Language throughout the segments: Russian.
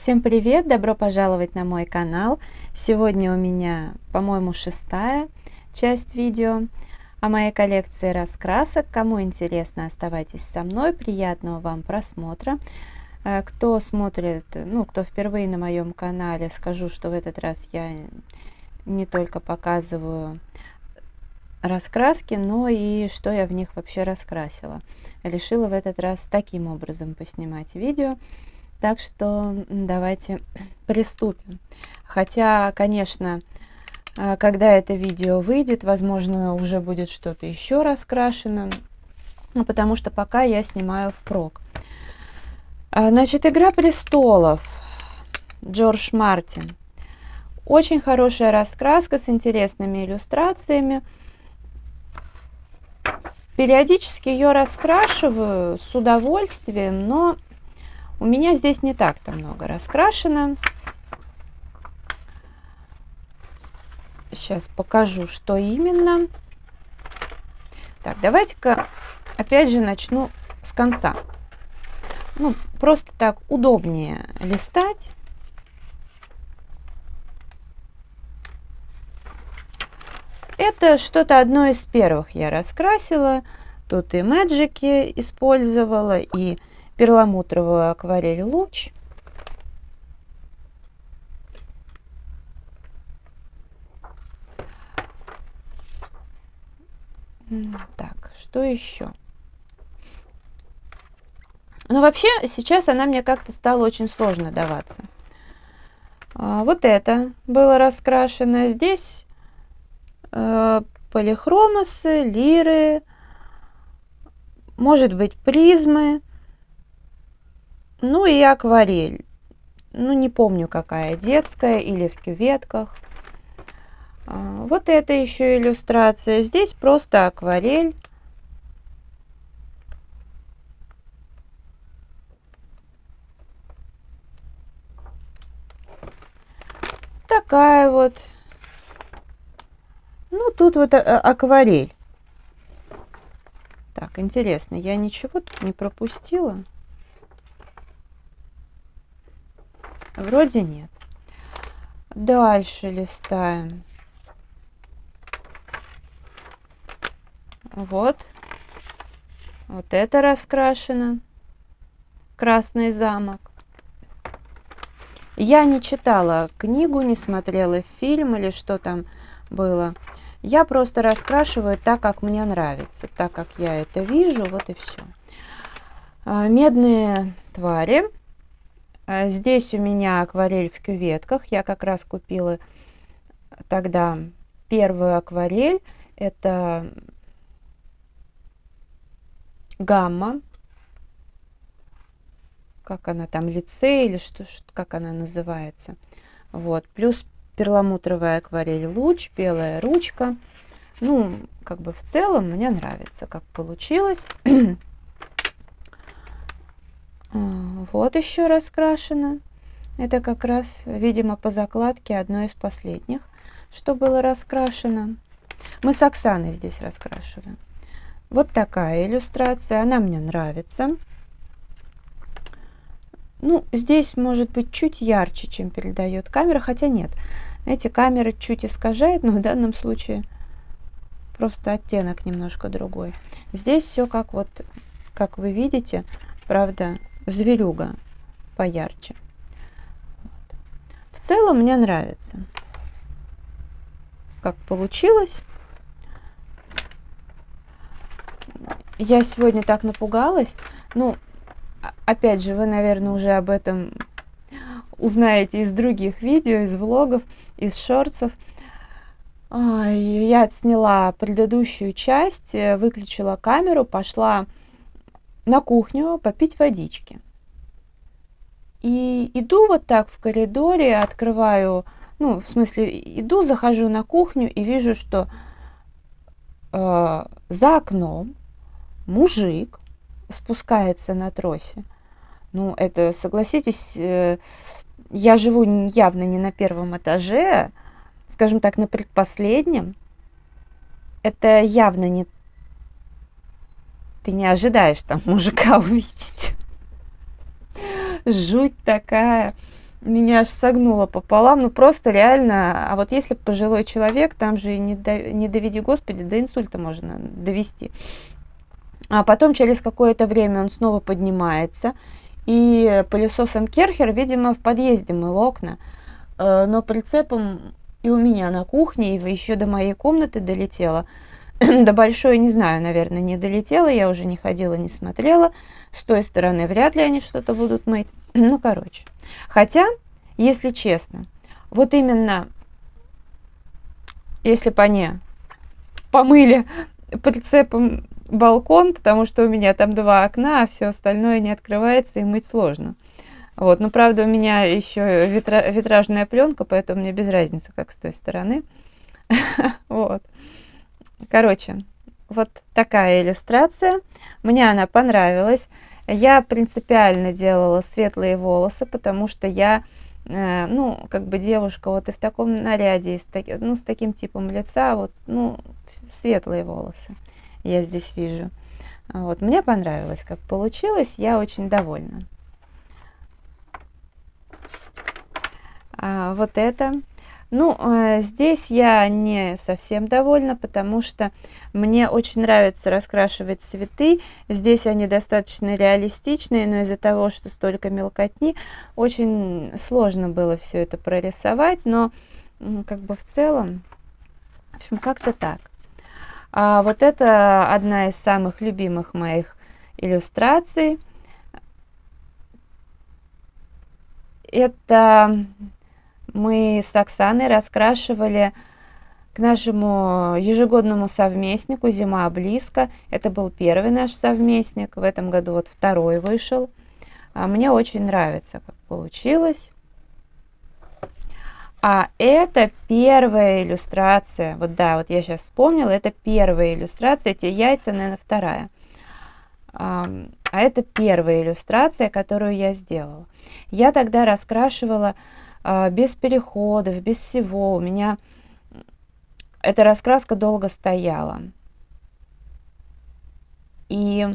Всем привет! Добро пожаловать на мой канал. Сегодня у меня, по-моему, 6-я часть видео о моей коллекции раскрасок. Кому интересно, оставайтесь со мной. Приятного вам просмотра. Кто смотрит, кто впервые на моем канале, скажу, что в этот раз я не только показываю раскраски, но и что я в них вообще раскрасила. Решила в этот раз таким образом поснимать видео. Так что давайте приступим. Хотя, конечно, когда это видео выйдет, возможно, уже будет что-то еще раскрашено, потому что пока я снимаю впрок. Значит, «Игра престолов», Джордж Мартин. Очень хорошая раскраска с интересными иллюстрациями. Периодически ее раскрашиваю с удовольствием, но у меня здесь не так-то много раскрашено. Сейчас покажу, что именно. Так, давайте-ка опять же начну с конца. Просто так удобнее листать. Это что-то одно из первых я раскрасила. Тут и мэджики использовала, и перламутровую акварель луч. Так, что еще? Вообще, сейчас она мне как-то стала очень сложно даваться. Вот это было раскрашено. Здесь полихромосы, лиры, может быть, призмы. И акварель. Не помню, какая, детская или в кюветках. Вот это еще иллюстрация. Здесь просто акварель. Такая вот. Тут вот акварель. Так, интересно, я ничего тут не пропустила? Вроде нет. Дальше листаем. Вот это раскрашено. Красный замок. Я не читала книгу, не смотрела фильм или что там было. Я просто раскрашиваю так, как мне нравится, так как я это вижу, вот и все. Медные твари. Здесь у меня акварель в кюветках. Я как раз купила тогда первую акварель. Это гамма. Как она там, лицей или как она называется. Вот. Плюс перламутровая акварель луч, белая ручка. В целом мне нравится, как получилось. Вот еще раскрашено. Это как раз, видимо, по закладке одно из последних, что было раскрашено. Мы с Оксаной здесь раскрашиваем. Вот такая иллюстрация, она мне нравится. Здесь может быть чуть ярче, чем передает камера, хотя нет. Эти камеры чуть искажают, но в данном случае просто оттенок немножко другой. Здесь все как вы видите, правда, зверюга поярче. В целом мне нравится, как получилось. Я сегодня так напугалась. Опять же, вы, наверное, уже об этом узнаете из других видео, из влогов, из шортсов. Я отсняла предыдущую часть, выключила камеру, пошла на кухню попить водички. И иду вот так в коридоре, открываю, иду, захожу на кухню и вижу, что за окном мужик спускается на тросе. Это, согласитесь, я живу явно не на первом этаже, скажем так, на предпоследнем. Это явно не... Ты не ожидаешь там мужика увидеть. Жуть такая. меня аж согнуло пополам, ну просто реально, а вот если пожилой человек, там же и не доведи Господи, до инсульта можно довести. А потом через какое-то время он снова поднимается, и пылесосом Керхер, видимо, в подъезде мыл окна, но прицепом и у меня на кухне, и еще до моей комнаты долетело. До большой, не знаю, наверное, не долетела, я уже не ходила, не смотрела. С той стороны вряд ли они что-то будут мыть. Ну, короче. Хотя, если честно, вот именно, если бы они помыли прицепом балкон, потому что у меня там 2 окна, а все остальное не открывается и мыть сложно. Вот, но правда у меня еще витражная пленка, поэтому мне без разницы, как с той стороны. Вот. Короче, вот такая иллюстрация. Мне она понравилась. Я принципиально делала светлые волосы, потому что я, ну, как бы девушка вот и в таком наряде, ну, с таким типом лица, вот, ну, светлые волосы я здесь вижу. Вот, мне понравилось, как получилось, я очень довольна. Вот это. Ну, здесь я не совсем довольна, потому что мне очень нравится раскрашивать цветы. Здесь они достаточно реалистичные, но из-за того, что столько мелкотни, очень сложно было все это прорисовать, но как бы в целом, в общем, как-то так. А вот это одна из самых любимых моих иллюстраций. Это мы с Оксаной раскрашивали к нашему ежегодному совместнику «Зима близко». Это был первый наш совместник. В этом году вот второй вышел. Мне очень нравится, как получилось. А это первая иллюстрация. Вот да, вот я сейчас вспомнила, это первая иллюстрация. Эти яйца, наверное, вторая. А это первая иллюстрация, которую я сделала. Я тогда раскрашивала без переходов, без всего. У меня эта раскраска долго стояла. И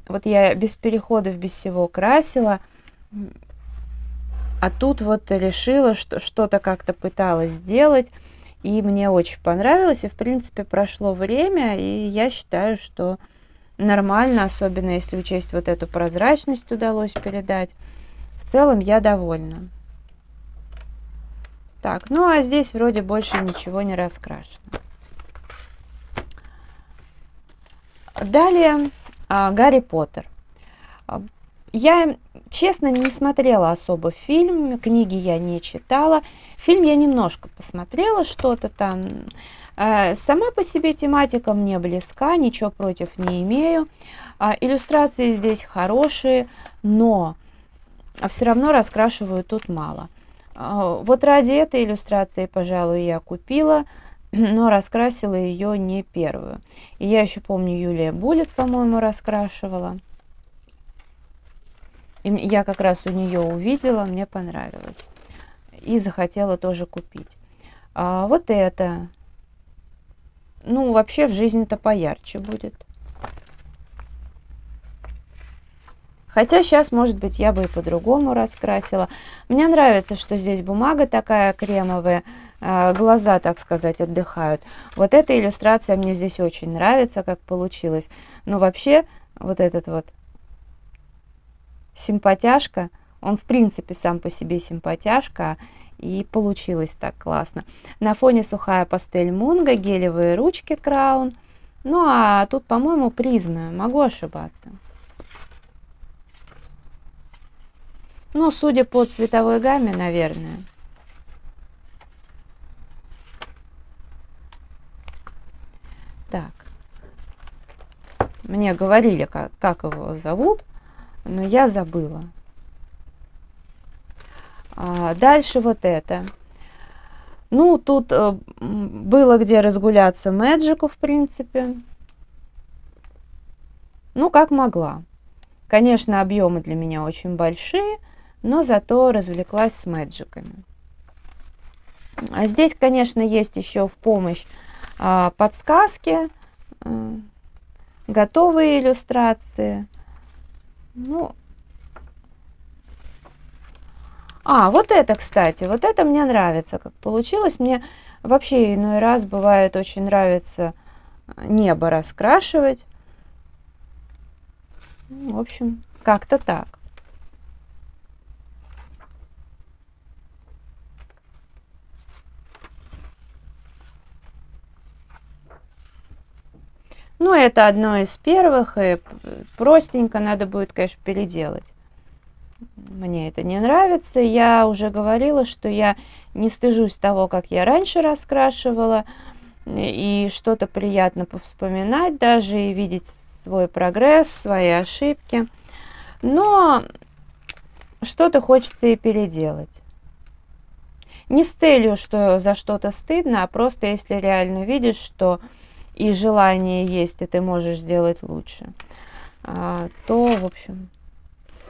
вот я без переходов, без всего красила. А тут вот решила, что что-то как-то пыталась сделать. И мне очень понравилось. И, в принципе, прошло время. И я считаю, что нормально. Особенно, если учесть вот эту прозрачность удалось передать. В целом я довольна. Так, ну а здесь вроде больше ничего не раскрашено. Далее Гарри Поттер. Я, честно, не смотрела особо фильм, книги я не читала. Фильм я немножко посмотрела, что-то там. Сама по себе тематика мне близка, ничего против не имею. Иллюстрации здесь хорошие, но все равно раскрашиваю тут мало. Вот ради этой иллюстрации, пожалуй, я купила, но раскрасила ее не первую. И я еще помню, Юлия Буллет, по-моему, раскрашивала. И я как раз у нее увидела, мне понравилось. И захотела тоже купить. Вот это. Ну, вообще в жизни-то поярче будет. Хотя сейчас, может быть, я бы и по-другому раскрасила. Мне нравится, что здесь бумага такая кремовая, глаза, так сказать, отдыхают. Вот эта иллюстрация мне здесь очень нравится, как получилось. Но вообще, вот этот вот симпатяшка, он в принципе сам по себе симпатяшка, и получилось так классно. На фоне сухая пастель Мунга, гелевые ручки Краун. Ну а тут, по-моему, призмы, могу ошибаться. Ну, судя по цветовой гамме, наверное. Так. Мне говорили, как его зовут, но я забыла. Дальше вот это. Ну, тут было где разгуляться Мэджику, в принципе. Ну, как могла. Конечно, объемы для меня очень большие, но зато развлеклась с мэджиками. А здесь, конечно, есть еще в помощь подсказки, готовые иллюстрации. Ну, А, вот это, кстати, вот это мне нравится, как получилось. Мне вообще иной раз бывает очень нравится небо раскрашивать. В общем, как-то так. Ну, это одно из первых, и простенько надо будет, конечно, переделать. Мне это не нравится. Я уже говорила, что я не стыжусь того, как я раньше раскрашивала, и что-то приятно повспоминать даже, и видеть свой прогресс, свои ошибки. Но что-то хочется и переделать. Не с целью, что за что-то стыдно, а просто если реально видишь, что и желание есть, и ты можешь сделать лучше, то, в общем,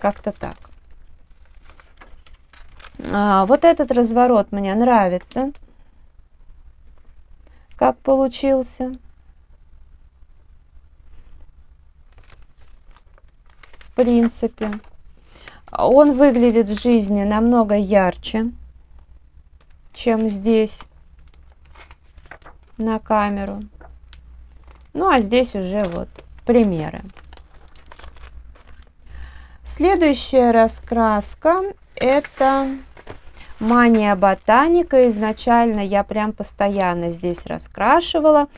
как-то так. Вот этот разворот мне нравится, как получился. В принципе, он выглядит в жизни намного ярче, чем здесь на камеру. Ну, а здесь уже вот примеры. Следующая раскраска – это Мания Ботаника. Изначально я прям постоянно здесь раскрашивала,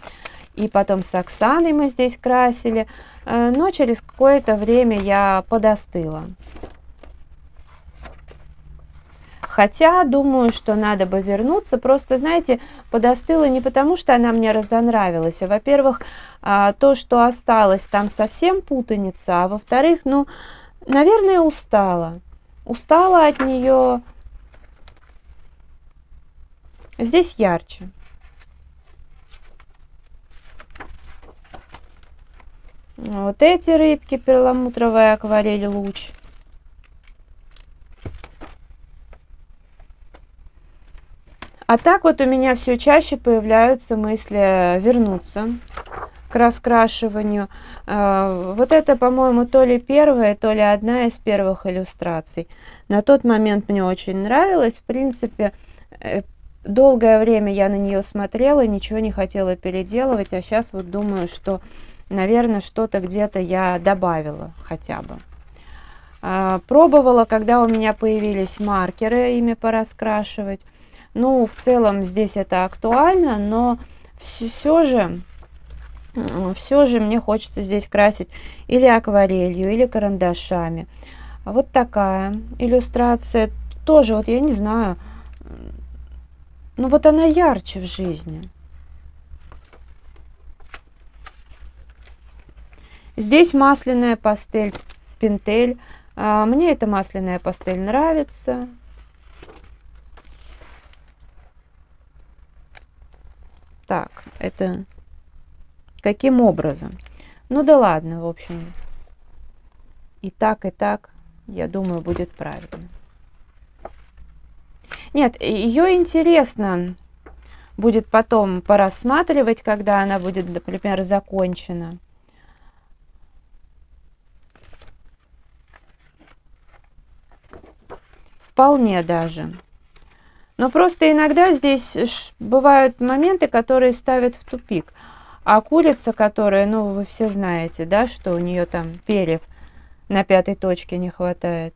и потом с Оксаной мы здесь красили, но через какое-то время я подостыла. Хотя думаю, что надо бы вернуться. Просто, знаете, подостыла не потому, что она мне разонравилась, а, во-первых, то, что осталось, там совсем путаница, а во-вторых, ну, наверное, устала. Устала от нее. Здесь ярче. Вот эти рыбки, перламутровая акварель луч. А так вот у меня все чаще появляются мысли вернуться к раскрашиванию. Вот это, по-моему, то ли первая, то ли одна из первых иллюстраций. На тот момент мне очень нравилось. В принципе, долгое время я на нее смотрела, ничего не хотела переделывать, а сейчас вот думаю, что, наверное, что-то где-то я добавила хотя бы. Пробовала, когда у меня появились маркеры, ими пораскрашивать. Ну, в целом здесь это актуально, но все же мне хочется здесь красить или акварелью, или карандашами. Вот такая иллюстрация. Тоже, вот я не знаю, ну вот она ярче в жизни. Здесь масляная пастель Пинтель. Мне эта масляная пастель нравится. Так, это каким образом? Ну да ладно, в общем. И так, я думаю, будет правильно. Нет, ее интересно будет потом порассматривать, когда она будет, например, закончена. Вполне даже. Но просто иногда здесь бывают моменты, которые ставят в тупик. А курица, которая, ну, вы все знаете, да, что у нее там перьев на 5-й точке не хватает.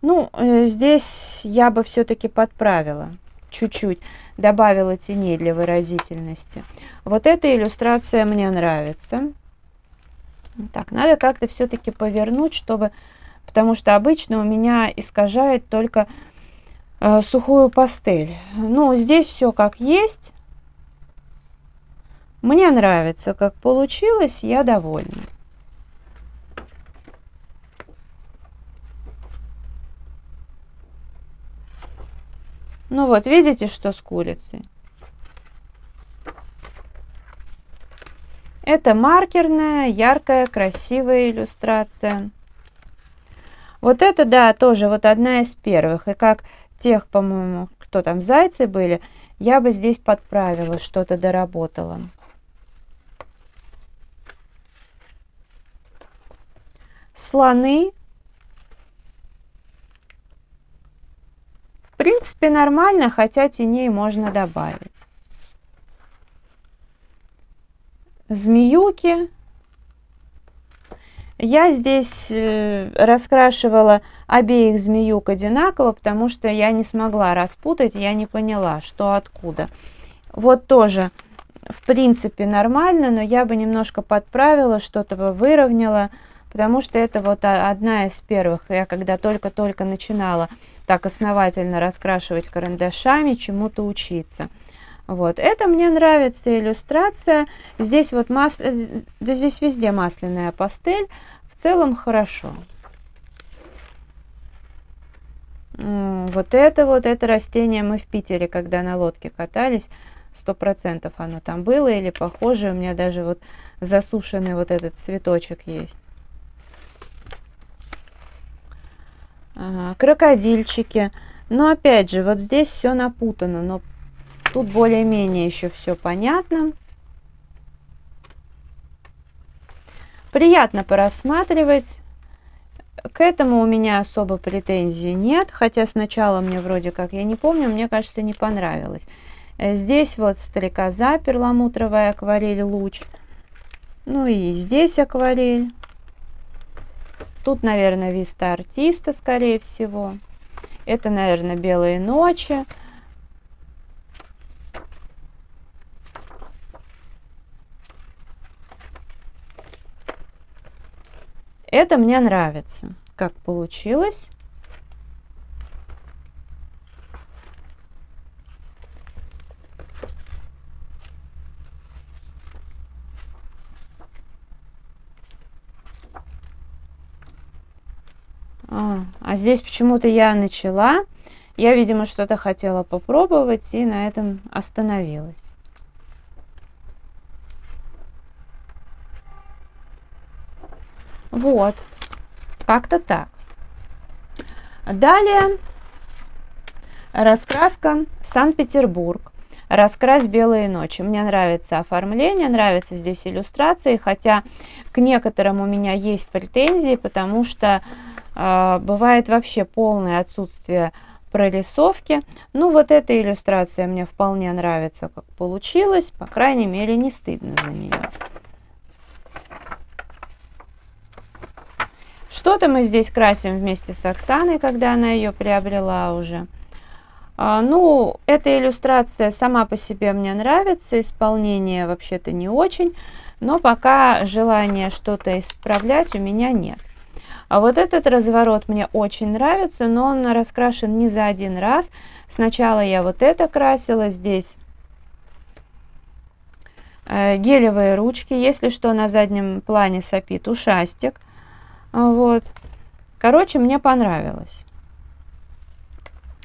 Ну, здесь я бы все-таки подправила чуть-чуть, добавила теней для выразительности. Вот эта иллюстрация мне нравится. Так, надо как-то все-таки повернуть, чтобы... Потому что обычно у меня искажает только сухую пастель. Ну, здесь все как есть. Мне нравится, как получилось, я довольна. Ну вот, видите, что с курицей? Это маркерная, яркая, красивая иллюстрация. Вот это, да, тоже вот одна из первых. И как тех, по-моему, кто там, зайцы были, я бы здесь подправила, что-то доработала. Слоны. принципе, нормально, хотя теней можно добавить. Змеюки. Я здесь раскрашивала обеих змеюк одинаково, потому что я не смогла распутать, я не поняла, что откуда. Вот тоже, в принципе, нормально, но я бы немножко подправила, что-то бы выровняла, потому что это вот одна из первых. Я когда только-только начинала так основательно раскрашивать карандашами, чему-то учиться. Вот, это мне нравится иллюстрация. Здесь вот да здесь везде масляная пастель. В целом хорошо. Вот это растение мы в Питере, когда на лодке катались, 100% оно там было или похоже. У меня даже вот засушенный вот этот цветочек есть. Крокодильчики. Но опять же, вот здесь все напутано, но тут более-менее еще все понятно. Приятно порассматривать. К этому у меня особо претензий нет, хотя сначала мне вроде как, я не помню, мне кажется, не понравилось. Здесь вот стрекоза, перламутровая акварель луч. Ну и здесь акварель. Тут, наверное, виста артиста, скорее всего. Это, наверное, белые ночи. Это мне нравится, как получилось. А здесь почему-то я начала. Я, видимо, что-то хотела попробовать и на этом остановилась. Вот, как-то так. Далее раскраска Санкт-Петербург. Раскрась белые ночи. Мне нравится оформление, нравятся здесь иллюстрации, хотя к некоторым у меня есть претензии, потому что бывает вообще полное отсутствие прорисовки. Ну, вот эта иллюстрация мне вполне нравится, как получилось. По крайней мере, не стыдно за нее. Что-то мы здесь красим вместе с Оксаной, когда она ее приобрела уже. Ну, эта иллюстрация сама по себе мне нравится, исполнение вообще-то не очень, но пока желания что-то исправлять у меня нет. А вот этот разворот мне очень нравится, но он раскрашен не за один раз. Сначала я вот это красила, здесь гелевые ручки, если что, на заднем плане сопит ушастик. Вот. Короче, мне понравилось.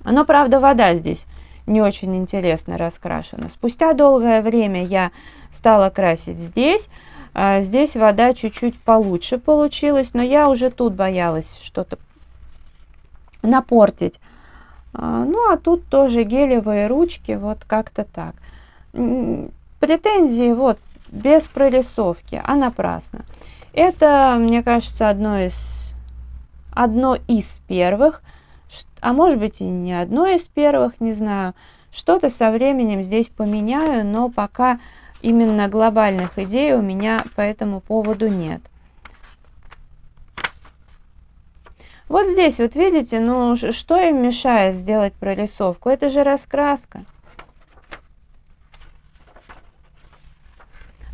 Но, правда, вода здесь не очень интересно раскрашена. Спустя долгое время я стала красить здесь. Здесь вода чуть-чуть получше получилась, но я уже тут боялась что-то напортить. Ну, а тут тоже гелевые ручки, вот как-то так. Претензии вот без прорисовки, а напрасно. Это, мне кажется, одно из первых, а может быть и не одно из первых, не знаю. Что-то со временем здесь поменяю, но пока именно глобальных идей у меня по этому поводу нет. Вот здесь вот видите, ну что им мешает сделать прорисовку? Это же раскраска.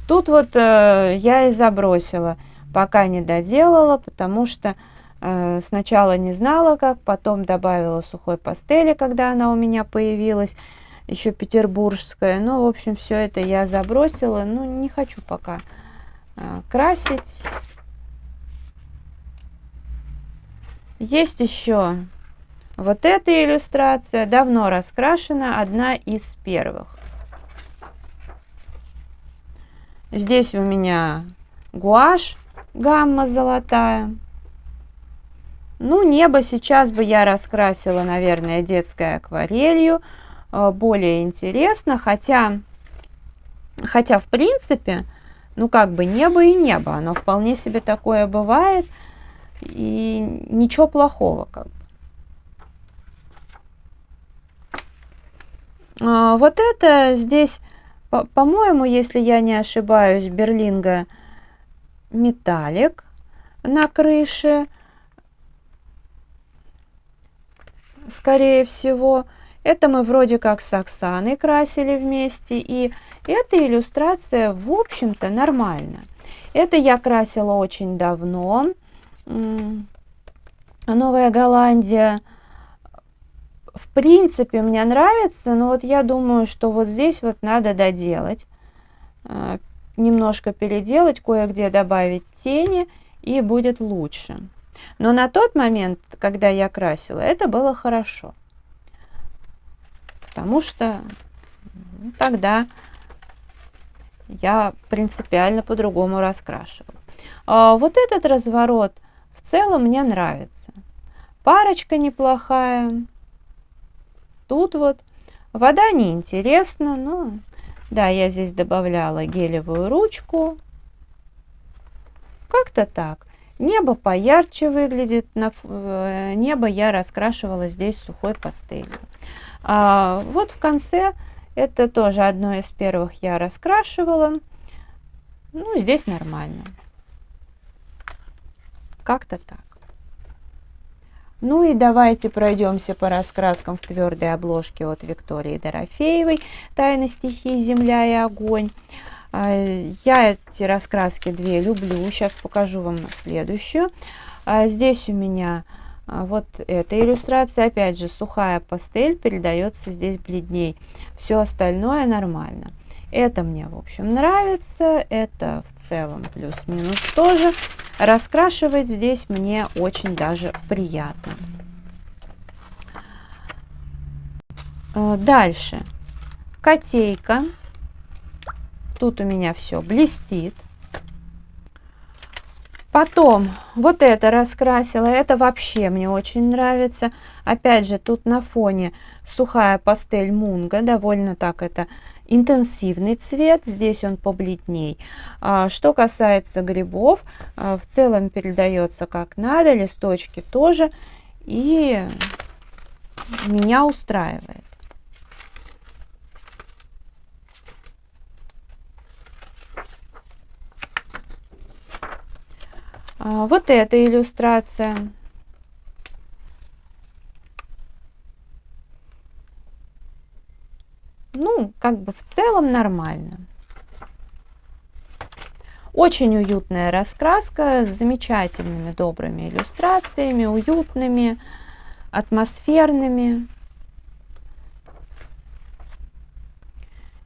Тут вот я и забросила, пока не доделала, потому что сначала не знала как, потом добавила сухой пастели, когда она у меня появилась, еще петербургская. Ну, в общем, все это я забросила. Ну, не хочу пока красить. Есть еще вот эта иллюстрация, давно раскрашена, одна из первых. Здесь у меня гуашь, гамма золотая. Ну, небо сейчас бы я раскрасила, наверное, детской акварелью. Более интересно, хотя в принципе, ну, как бы небо и небо. Оно вполне себе такое бывает. И ничего плохого, как бы. Вот это здесь, по-моему, если я не ошибаюсь, Берлинга металлик на крыше, скорее всего. Это мы вроде как с Оксаной красили вместе, и эта иллюстрация, в общем-то, нормально. Это я красила очень давно. Новая Голландия. В принципе, мне нравится, но вот я думаю, что вот здесь вот надо доделать. Немножко переделать, кое-где добавить тени, и будет лучше. Но на тот момент, когда я красила, это было хорошо. Потому что тогда я принципиально по-другому раскрашивала. Вот этот разворот в целом мне нравится. Парочка неплохая. Тут вот вода неинтересна, но да, я здесь добавляла гелевую ручку. Как-то так. Небо поярче выглядит. Небо я раскрашивала здесь сухой пастелью. Вот в конце, это тоже одно из первых я раскрашивала. Ну, здесь нормально. Как-то так. Ну и давайте пройдемся по раскраскам в твердой обложке от Виктории Дорофеевой «Тайны стихий. Земля и огонь». Я эти раскраски две люблю. Сейчас покажу вам следующую. Здесь у меня вот эта иллюстрация. Опять же, сухая пастель передается здесь бледней. Все остальное нормально. Это мне, в общем, нравится. Это в целом плюс-минус тоже. Раскрашивать здесь мне очень даже приятно. Дальше. Котейка. Тут у меня все блестит. Потом вот это раскрасила. Это вообще мне очень нравится. Опять же, тут на фоне сухая пастель Мунга. Довольно так это интенсивный цвет. Здесь он побледней. Что касается грибов, в целом передается как надо. Листочки тоже. И меня устраивает. Вот эта иллюстрация. Ну, как бы в целом нормально. Очень уютная раскраска с замечательными добрыми иллюстрациями, уютными, атмосферными.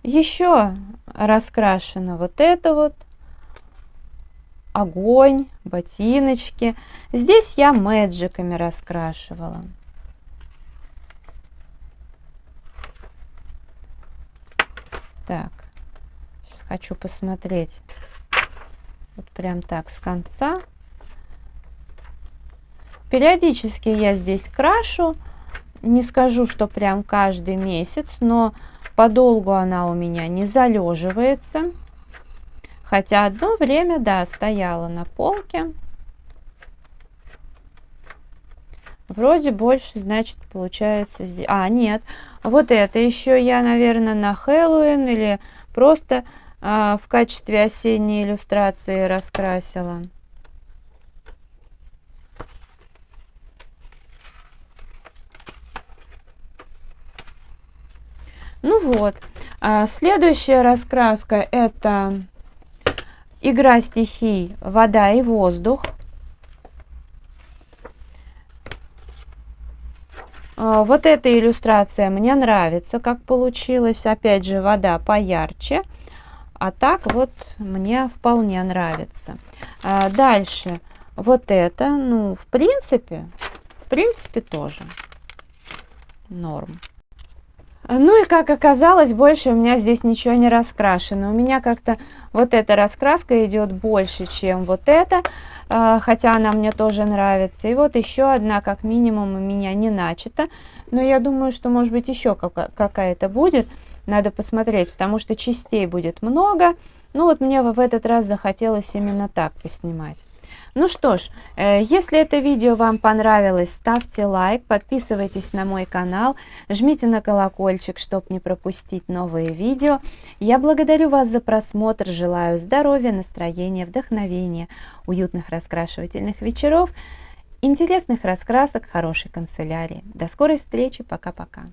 Еще раскрашено вот это вот. Огонь, ботиночки. Здесь я мэджиками раскрашивала. Так, сейчас хочу посмотреть. Вот прям так с конца. Периодически я здесь крашу. Не скажу, что прям каждый месяц, но подолгу она у меня не залеживается. Хотя одно время, да, стояла на полке. Вроде больше, значит, получается здесь. Нет. Вот это еще я, наверное, на Хэллоуин или просто в качестве осенней иллюстрации раскрасила. Ну вот. Следующая раскраска — это игра стихий «Вода и воздух». Вот эта иллюстрация мне нравится, как получилось. Опять же, вода поярче. А так вот мне вполне нравится. Дальше. Вот это, ну, в принципе тоже норм. Ну и как оказалось, больше у меня здесь ничего не раскрашено. У меня как-то вот эта раскраска идет больше, чем вот эта, хотя она мне тоже нравится. И вот еще одна, как минимум, у меня не начата. Но я думаю, что может быть еще какая-то будет. Надо посмотреть, потому что частей будет много. Ну вот мне в этот раз захотелось именно так поснимать. Ну что ж, если это видео вам понравилось, ставьте лайк, подписывайтесь на мой канал, жмите на колокольчик, чтобы не пропустить новые видео. Я благодарю вас за просмотр, желаю здоровья, настроения, вдохновения, уютных раскрашивательных вечеров, интересных раскрасок, хорошей канцелярии. До скорой встречи, пока-пока.